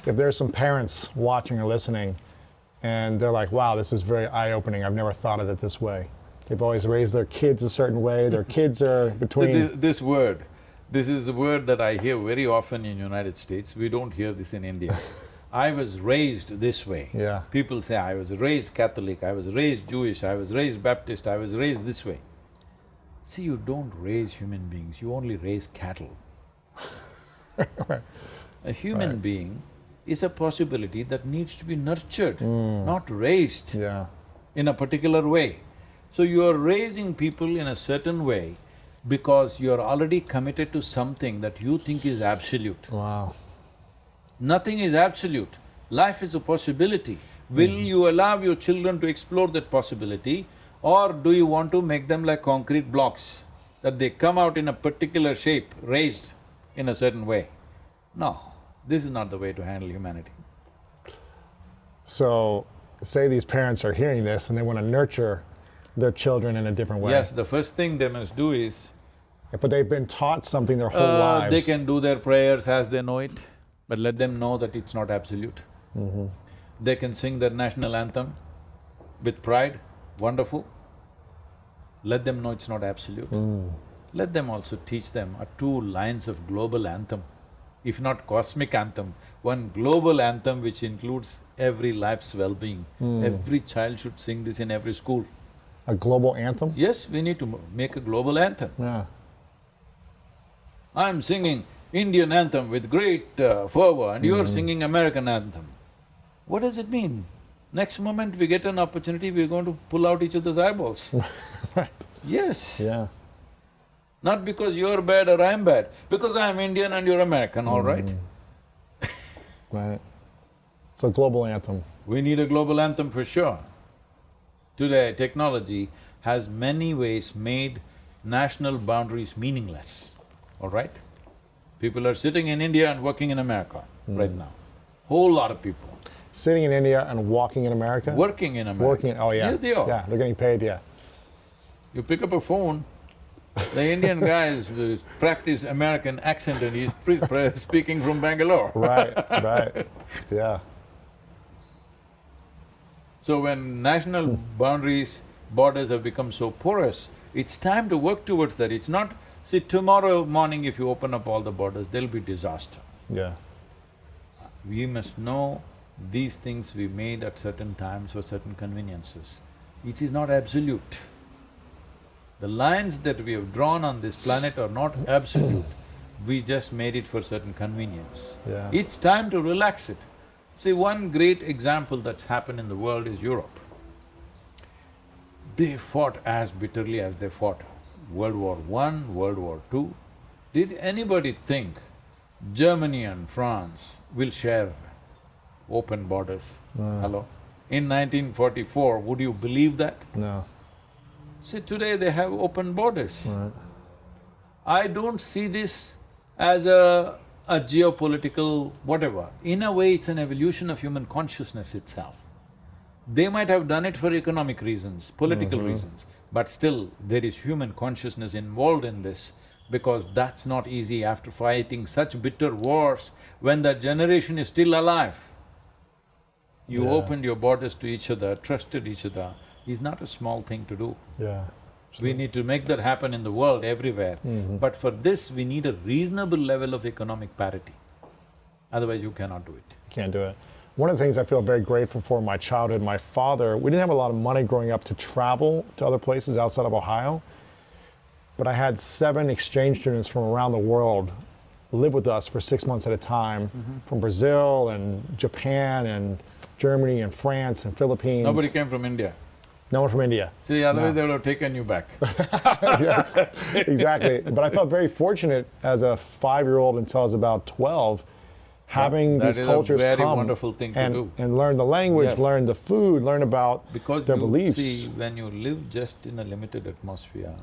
if there's some parents watching or listening and they're like, wow, this is very eye-opening, I've never thought of it this way. They've always raised their kids a certain way, their kids are between… So this is a word that I hear very often in United States, we don't hear this in India. I was raised this way. Yeah. People say, I was raised Catholic, I was raised Jewish, I was raised Baptist, I was raised this way. See, you don't raise human beings, you only raise cattle. A human being is a possibility that needs to be nurtured, not raised in a particular way. So you are raising people in a certain way because you are already committed to something that you think is absolute. Wow. Nothing is absolute. Life is a possibility. Will you allow your children to explore that possibility, or do you want to make them like concrete blocks, that they come out in a particular shape, raised in a certain way? No, this is not the way to handle humanity. So, say these parents are hearing this and they want to nurture their children in a different way. Yes, the first thing they must do is… But they've been taught something their whole lives. They can do their prayers as they know it, but let them know that it's not absolute. They can sing their national anthem with pride, wonderful. Let them know it's not absolute. Let them also teach them 2 lines of global anthem, if not cosmic anthem, one global anthem which includes every life's well-being. Every child should sing this in every school. A global anthem? Yes, we need to make a global anthem. Yeah. I'm singing Indian anthem with great fervor and you're singing American anthem. What does it mean? Next moment we get an opportunity, we're going to pull out each other's eyeballs. Right. Yes. Yeah. Not because you're bad or I'm bad, because I'm Indian and you're American, all right? Right. So global anthem. We need a global anthem for sure. Today, technology has many ways made national boundaries meaningless, all right? People are sitting in India and working in America right now. Whole lot of people. Sitting in India and walking in America? Working in America. Working, oh yeah. Yes, they are. Yeah, they're getting paid, yeah. You pick up a phone, the Indian guy is practiced American accent and he's speaking from Bangalore. Right, right, yeah. So when national borders have become so porous, it's time to work towards that. It's not… See, tomorrow morning if you open up all the borders, there'll be disaster. Yeah. We must know these things we made at certain times for certain conveniences. It is not absolute. The lines that we have drawn on this planet are not absolute. We just made it for certain convenience. Yeah. It's time to relax it. See, one great example that's happened in the world is Europe. They fought as bitterly as they fought World War I, World War II. Did anybody think Germany and France will share open borders? Hello? In 1944, would you believe that? No. See, today they have open borders. Right. I don't see this as a geopolitical whatever. In a way, it's an evolution of human consciousness itself. They might have done it for economic reasons, political reasons, but still there is human consciousness involved in this, because that's not easy after fighting such bitter wars when that generation is still alive. You opened your borders to each other, trusted each other, is not a small thing to do. Yeah. We need to make that happen in the world everywhere. But for this, we need a reasonable level of economic parity. Otherwise, you cannot do it. Can't do it. One of the things I feel very grateful for in my childhood, my father, we didn't have a lot of money growing up to travel to other places outside of Ohio, but I had 7 exchange students from around the world live with us for 6 months at a time, from Brazil and Japan and Germany and France and Philippines. Nobody came from India. No one from India. See, otherwise they would have taken you back. Yes, exactly. But I felt very fortunate as a 5-year-old until I was about 12, having these cultures That is a very come wonderful thing to do. and learn the language, learn the food, learn about their beliefs. See, when you live just in a limited atmosphere,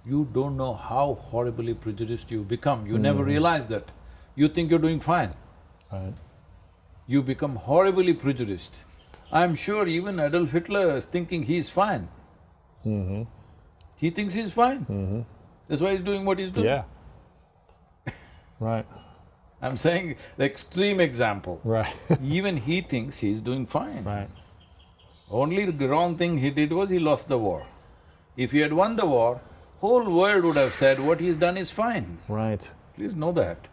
you don't know how horribly prejudiced you become. You never realize that. You think you're doing fine. Right. You become horribly prejudiced. I'm sure even Adolf Hitler is thinking he's fine. He thinks he's fine. That's why he's doing what he's doing. Yeah. Right. I'm saying the extreme example. Right. Even he thinks he's doing fine. Right. Only the wrong thing he did was he lost the war. If he had won the war, whole world would have said what he's done is fine. Right. Please know that.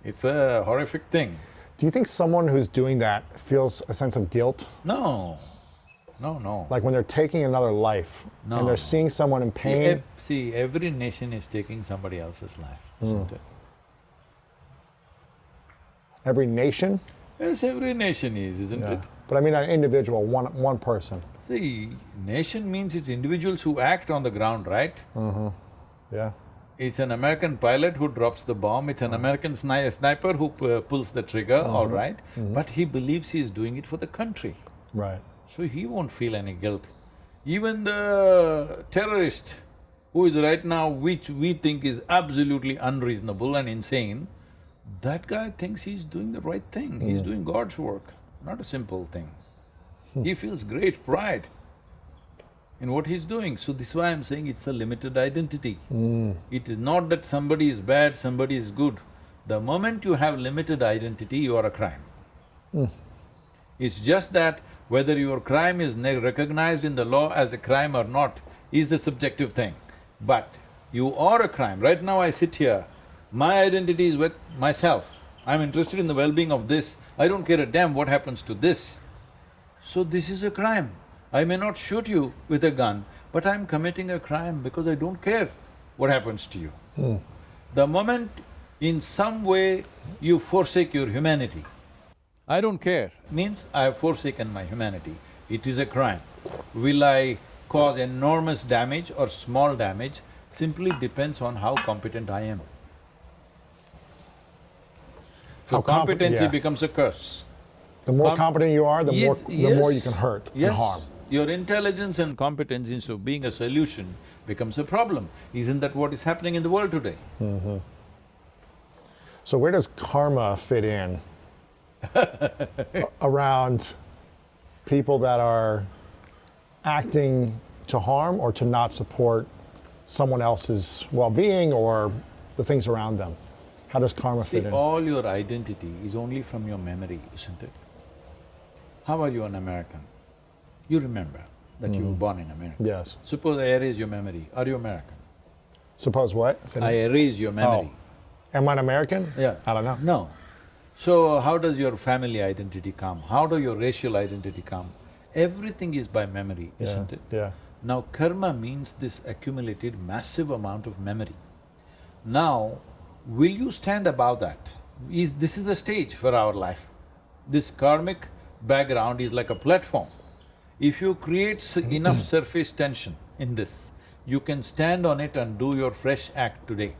It's a horrific thing. Do you think someone who's doing that feels a sense of guilt? No, no. Like when they're taking another life No. and they're seeing someone in pain? See, every nation is taking somebody else's life, isn't it? Every nation? Yes, every nation is, isn't it? But I mean an individual, one person. See, nation means it's individuals who act on the ground, right? Yeah. It's an American pilot who drops the bomb, it's an American sniper who pulls the trigger, all right? But he believes he is doing it for the country, Right. so he won't feel any guilt. Even the terrorist, who is right now, which we think is absolutely unreasonable and insane, that guy thinks he's doing the right thing, he's doing God's work, not a simple thing. He feels great pride in what he's doing. So this is why I'm saying it's a limited identity. It is not that somebody is bad, somebody is good. The moment you have limited identity, you are a crime. It's just that whether your crime is recognized in the law as a crime or not is a subjective thing. But you are a crime. Right now I sit here, my identity is with myself. I'm interested in the well-being of this, I don't care a damn what happens to this. So this is a crime. I may not shoot you with a gun, but I'm committing a crime because I don't care what happens to you. The moment in some way you forsake your humanity, I don't care, means I have forsaken my humanity. It is a crime. Will I cause enormous damage or small damage simply depends on how competent I am. So competency becomes a curse. The more competent you are, the more you can hurt and Yes. harm. Your intelligence and competence instead of being a solution becomes a problem. Isn't that what is happening in the world today? So where does karma fit in around people that are acting to harm or to not support someone else's well-being or the things around them? How does karma fit See, in? all your identity is only from your memory, isn't it? How are you an American? You remember that you were born in America. Yes. Suppose I erase your memory, are you American? Suppose what? Say I that. erase your memory. Am I an American? Yeah. I don't know. No. So how does your family identity come? How does your racial identity come? Everything is by memory, isn't it? Yeah. Now karma means this accumulated massive amount of memory. Now, will you stand above that? This is the stage for our life. This karmic background is like a platform. If you create enough surface tension in this, you can stand on it and do your fresh act today.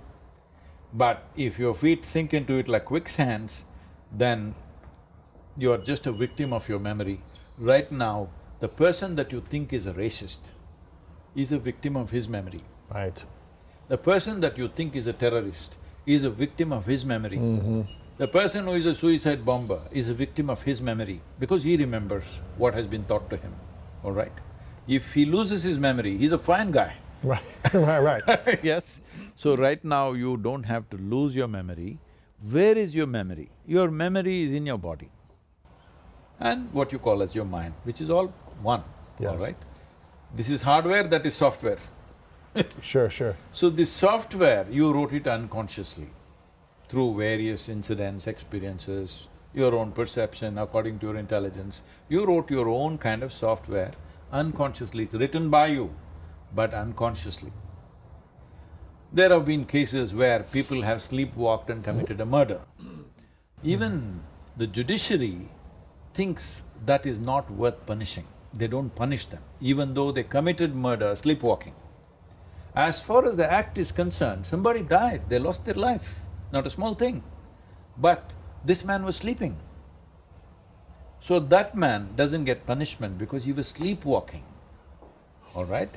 But if your feet sink into it like quicksands, then you are just a victim of your memory. Right now, the person that you think is a racist is a victim of his memory. Right. The person that you think is a terrorist is a victim of his memory. The person who is a suicide bomber is a victim of his memory because he remembers what has been taught to him, all right? If he loses his memory, he's a fine guy. Right. right. Yes. So right now you don't have to lose your memory. Where is your memory? Your memory is in your body and what you call as your mind, which is all one, all Yes. right? This is hardware, that is software. Sure, sure. So this software, you wrote it unconsciously through various incidents, experiences, your own perception according to your intelligence. You wrote your own kind of software unconsciously. It's written by you, but unconsciously. There have been cases where people have sleepwalked and committed a murder. Even the judiciary thinks that is not worth punishing. They don't punish them, even though they committed murder sleepwalking. As far as the act is concerned, somebody died, they lost their life, not a small thing. But this man was sleeping. So that man doesn't get punishment because he was sleepwalking, all right?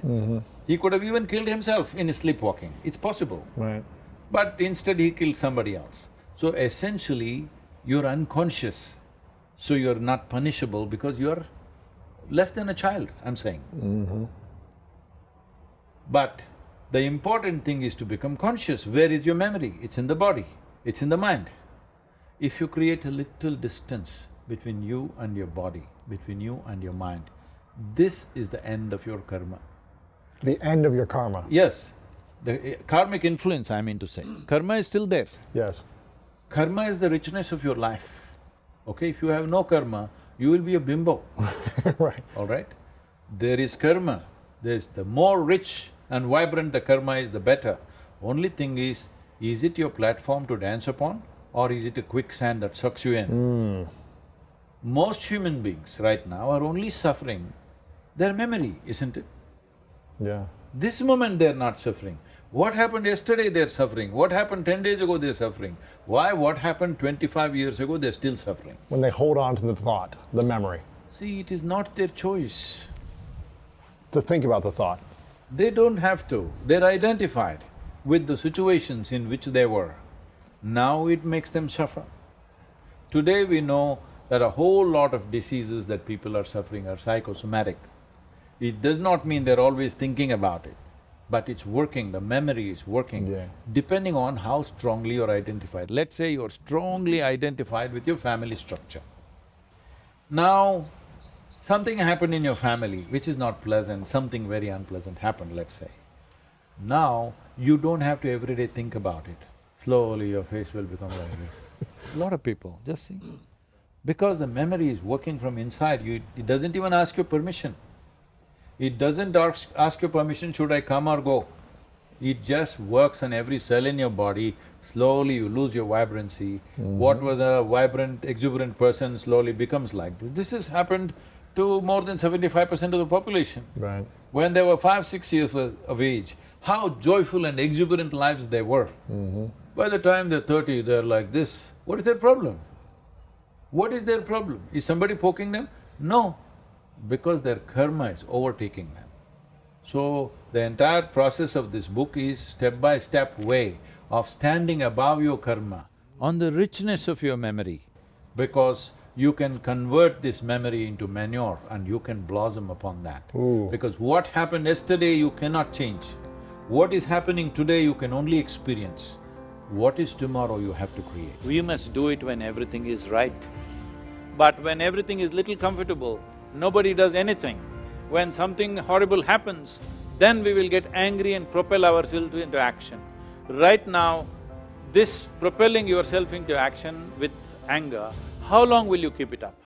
He could have even killed himself in his sleepwalking, it's possible. Right. But instead he killed somebody else. So essentially, you're unconscious, so you're not punishable because you're less than a child, I'm saying. But the important thing is to become conscious. Where is your memory? It's in the body, it's in the mind. If you create a little distance between you and your body, between you and your mind, this is the end of your karma. The end of your karma. Yes, the karmic influence, I mean to say. Karma is still there. Yes. Karma is the richness of your life. Okay, if you have no karma, you will be a bimbo, Right. all right? There is karma, there's the more rich and vibrant the karma is, the better. Only thing is it your platform to dance upon or is it a quicksand that sucks you in? Most human beings right now are only suffering their memory, isn't it? Yeah. This moment they're not suffering. What happened yesterday they're suffering, what happened 10 days ago they're suffering. Why? What happened 25 years ago they're still suffering. When they hold on to the thought, the memory, See, it is not their choice. to think about the thought. They don't have to, they're identified with the situations in which they were. Now it makes them suffer. Today we know that a whole lot of diseases that people are suffering are psychosomatic. It does not mean they're always thinking about it, but it's working, the memory is working, Yeah. depending on how strongly you're identified. Let's say you're strongly identified with your family structure. Now, something happened in your family which is not pleasant, something very unpleasant happened, let's say. Now, you don't have to every day think about it. Slowly your face will become like this. A lot of people, just see. Because the memory is working from inside you, it doesn't even ask your permission. It doesn't ask your permission, should I come or go? It just works on every cell in your body, slowly you lose your vibrancy. What was a vibrant, exuberant person slowly becomes like this. This has happened to more than 75% of the population. Right. When they were 5, 6 years of age, how joyful and exuberant lives they were. By the time they're 30, they're like this. What is their problem? What is their problem? Is somebody poking them? No, because their karma is overtaking them. So, the entire process of this book is step-by-step way of standing above your karma on the richness of your memory, because you can convert this memory into manure and you can blossom upon that. Ooh. Because what happened yesterday you cannot change. What is happening today you can only experience. What is tomorrow you have to create. We must do it when everything is right. But when everything is little comfortable, nobody does anything. When something horrible happens, then we will get angry and propel ourselves into action. Right now, this propelling yourself into action with anger, how long will you keep it up?